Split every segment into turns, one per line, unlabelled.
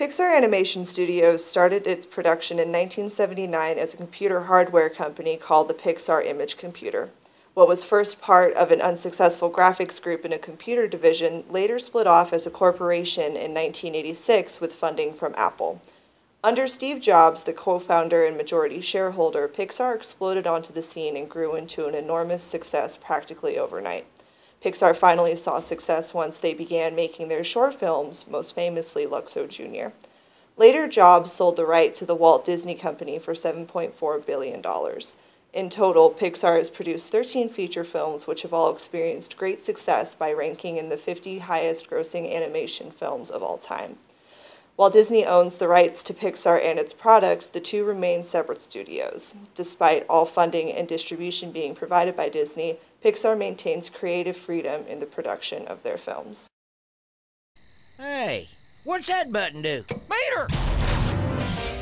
Pixar Animation Studios started its production in 1979 as a computer hardware company called the Pixar Image Computer. What was first part of an unsuccessful graphics group in a computer division later split off as a corporation in 1986 with funding from Apple. Under Steve Jobs, the co-founder and majority shareholder, Pixar exploded onto the scene and grew into an enormous success practically overnight. Pixar finally saw success once they began making their short films, most famously Luxo Jr. Later, Jobs sold the right to the Walt Disney Company for $7.4 billion. In total, Pixar has produced 13 feature films which have all experienced great success by ranking in the 50 highest-grossing animation films of all time. While Disney owns the rights to Pixar and its products, the two remain separate studios. Despite all funding and distribution being provided by Disney, Pixar maintains creative freedom in the production of their films.
Hey, what's that button do?
Meter!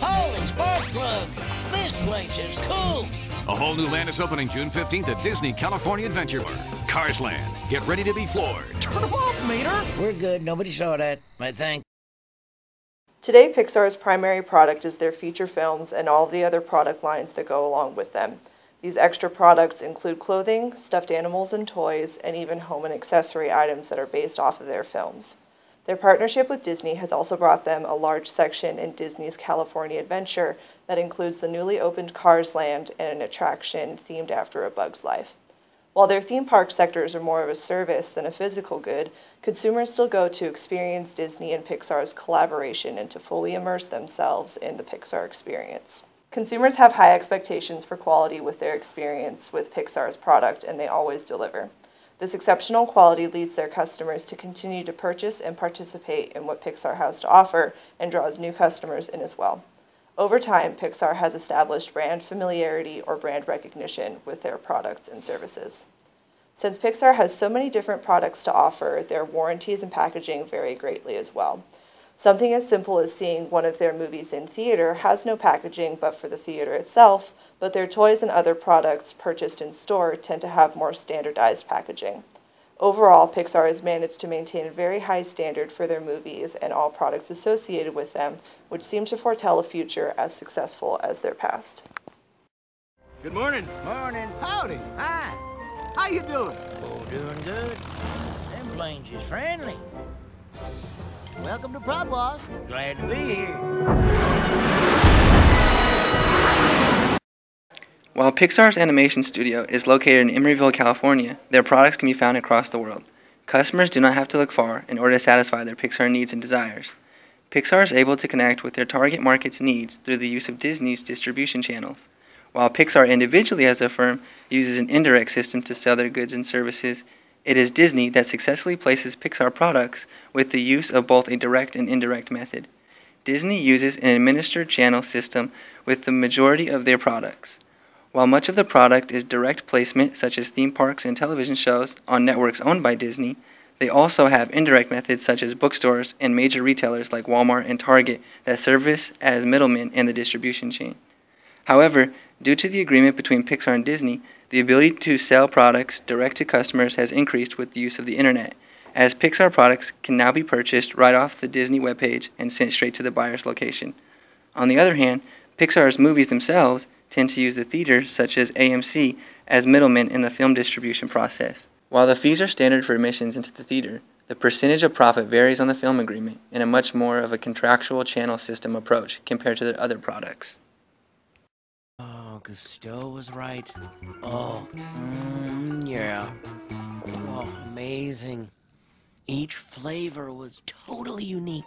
Holy spark plugs! This place is cool!
A whole new land is opening June 15th at Disney California Adventure Park. Cars Land. Get ready to be floored.
Turn them off, Meter!
We're good. Nobody saw that, I think.
Today, Pixar's primary product is their feature films and all the other product lines that go along with them. These extra products include clothing, stuffed animals and toys, and even home and accessory items that are based off of their films. Their partnership with Disney has also brought them a large section in Disney's California Adventure that includes the newly opened Cars Land and an attraction themed after A Bug's Life. While their theme park sectors are more of a service than a physical good, consumers still go to experience Disney and Pixar's collaboration and to fully immerse themselves in the Pixar experience. Consumers have high expectations for quality with their experience with Pixar's product, and they always deliver. This exceptional quality leads their customers to continue to purchase and participate in what Pixar has to offer and draws new customers in as well. Over time, Pixar has established brand familiarity or brand recognition with their products and services. Since Pixar has so many different products to offer, their warranties and packaging vary greatly as well. Something as simple as seeing one of their movies in theater has no packaging but for the theater itself, but their toys and other products purchased in store tend to have more standardized packaging. Overall, Pixar has managed to maintain a very high standard for their movies and all products associated with them, which seem to foretell a future as successful as their past.
Good morning.
Morning.
Howdy!
Hi.
How you doing?
Oh, doing good. Them planes is friendly.
Welcome to Prop Boss.
Glad to be here.
While Pixar's animation studio is located in Emeryville, California, their products can be found across the world. Customers do not have to look far in order to satisfy their Pixar needs and desires. Pixar is able to connect with their target market's needs through the use of Disney's distribution channels. While Pixar individually as a firm uses an indirect system to sell their goods and services, it is Disney that successfully places Pixar products with the use of both a direct and indirect method. Disney uses an administered channel system with the majority of their products. While much of the product is direct placement, such as theme parks and television shows on networks owned by Disney, they also have indirect methods such as bookstores and major retailers like Walmart and Target that service as middlemen in the distribution chain. However, due to the agreement between Pixar and Disney, the ability to sell products direct to customers has increased with the use of the internet, as Pixar products can now be purchased right off the Disney webpage and sent straight to the buyer's location. On the other hand, Pixar's movies themselves tend to use the theaters, such as AMC, as middlemen in the film distribution process. While the fees are standard for admissions into the theater, the percentage of profit varies on the film agreement in a much more of a contractual channel system approach compared to the other products.
Oh, Gusteau was right. Oh, yeah. Oh, amazing. Each flavor was totally unique.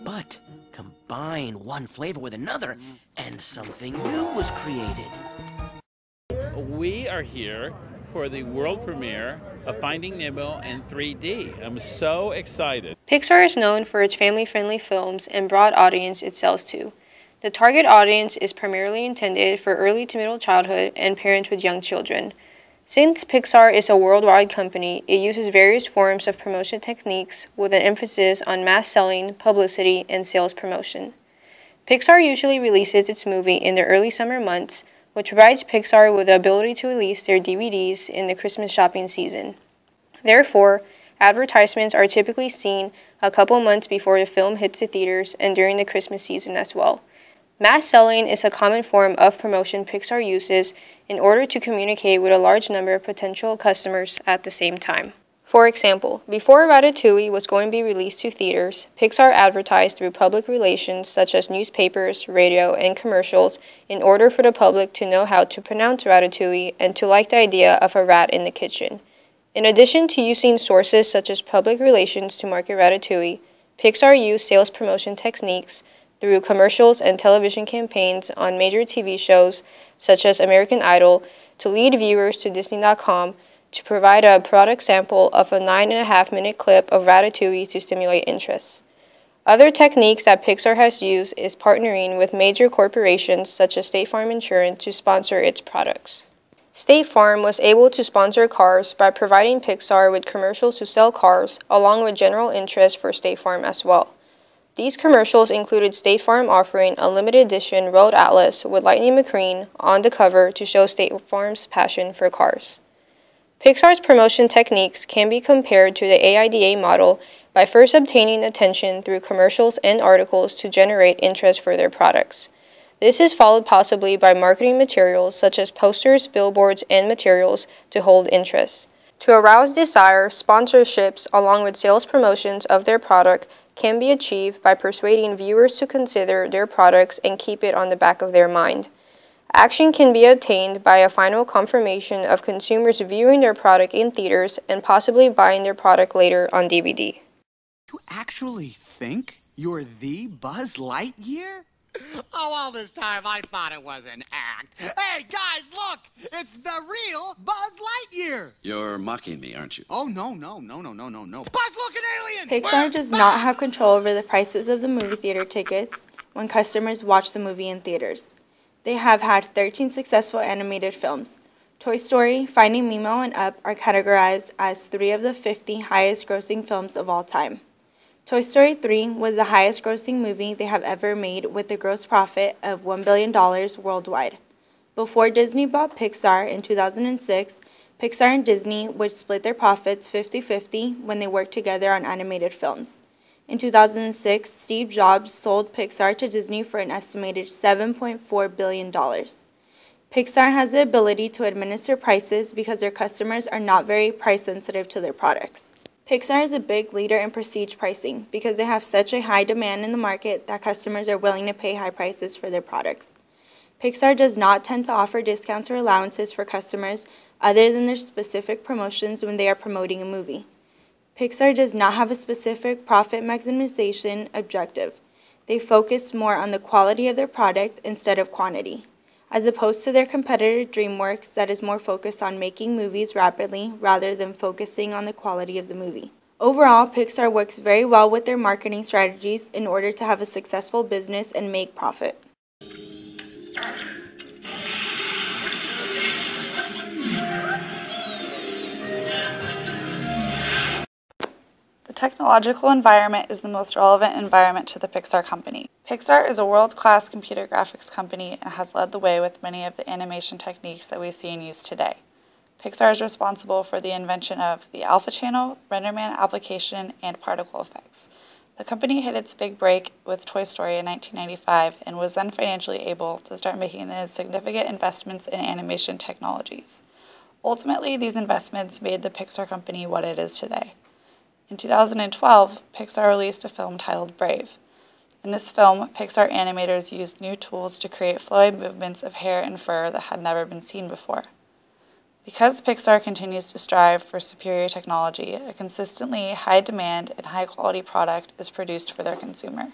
But combine one flavor with another, and something new was created.
We are here for the world premiere of Finding Nemo in 3D. I'm so excited.
Pixar is known for its family-friendly films and broad audience it sells to. The target audience is primarily intended for early to middle childhood and parents with young children. Since Pixar is a worldwide company, it uses various forms of promotion techniques with an emphasis on mass selling, publicity, and sales promotion. Pixar usually releases its movie in the early summer months, which provides Pixar with the ability to release their DVDs in the Christmas shopping season. Therefore, advertisements are typically seen a couple months before the film hits the theaters and during the Christmas season as well. Mass selling is a common form of promotion Pixar uses in order to communicate with a large number of potential customers at the same time. For example, before Ratatouille was going to be released to theaters, Pixar advertised through public relations such as newspapers, radio, and commercials in order for the public to know how to pronounce Ratatouille and to like the idea of a rat in the kitchen. In addition to using sources such as public relations to market Ratatouille, Pixar used sales promotion techniques through commercials and television campaigns on major TV shows such as American Idol to lead viewers to Disney.com to provide a product sample of a 9.5-minute clip of Ratatouille to stimulate interest. Other techniques that Pixar has used is partnering with major corporations such as State Farm Insurance to sponsor its products. State Farm was able to sponsor Cars by providing Pixar with commercials to sell cars, along with general interest for State Farm as well. These commercials included State Farm offering a limited edition Road Atlas with Lightning McQueen on the cover to show State Farm's passion for cars. Pixar's promotion techniques can be compared to the AIDA model by first obtaining attention through commercials and articles to generate interest for their products. This is followed possibly by marketing materials such as posters, billboards, and materials to hold interest. To arouse desire, sponsorships along with sales promotions of their product can be achieved by persuading viewers to consider their products and keep it on the back of their mind. Action can be obtained by a final confirmation of consumers viewing their product in theaters and possibly buying their product later on DVD.
You actually think you're the Buzz Lightyear? Oh, all this time I thought it was an act. Hey, guys, look! It's the real Buzz Lightyear!
You're mocking me, aren't you?
Oh, no. Buzz, look, an alien!
Pixar does not have control over the prices of the movie theater tickets when customers watch the movie in theaters. They have had 13 successful animated films. Toy Story, Finding Nemo, and Up are categorized as 3 of the 50 highest-grossing films of all time. Toy Story 3 was the highest-grossing movie they have ever made with a gross profit of $1 billion worldwide. Before Disney bought Pixar in 2006, Pixar and Disney would split their profits 50-50 when they worked together on animated films. In 2006, Steve Jobs sold Pixar to Disney for an estimated $7.4 billion. Pixar has the ability to administer prices because their customers are not very price-sensitive to their products. Pixar is a big leader in prestige pricing because they have such a high demand in the market that customers are willing to pay high prices for their products. Pixar does not tend to offer discounts or allowances for customers other than their specific promotions when they are promoting a movie. Pixar does not have a specific profit maximization objective. They focus more on the quality of their product instead of quantity, as opposed to their competitor DreamWorks that is more focused on making movies rapidly rather than focusing on the quality of the movie. Overall, Pixar works very well with their marketing strategies in order to have a successful business and make profit.
The technological environment is the most relevant environment to the Pixar company. Pixar is a world-class computer graphics company and has led the way with many of the animation techniques that we see in use today. Pixar is responsible for the invention of the Alpha Channel, RenderMan application, and particle effects. The company hit its big break with Toy Story in 1995 and was then financially able to start making the significant investments in animation technologies. Ultimately, these investments made the Pixar company what it is today. In 2012, Pixar released a film titled Brave. In this film, Pixar animators used new tools to create flowy movements of hair and fur that had never been seen before. Because Pixar continues to strive for superior technology, a consistently high-demand and high-quality product is produced for their consumer.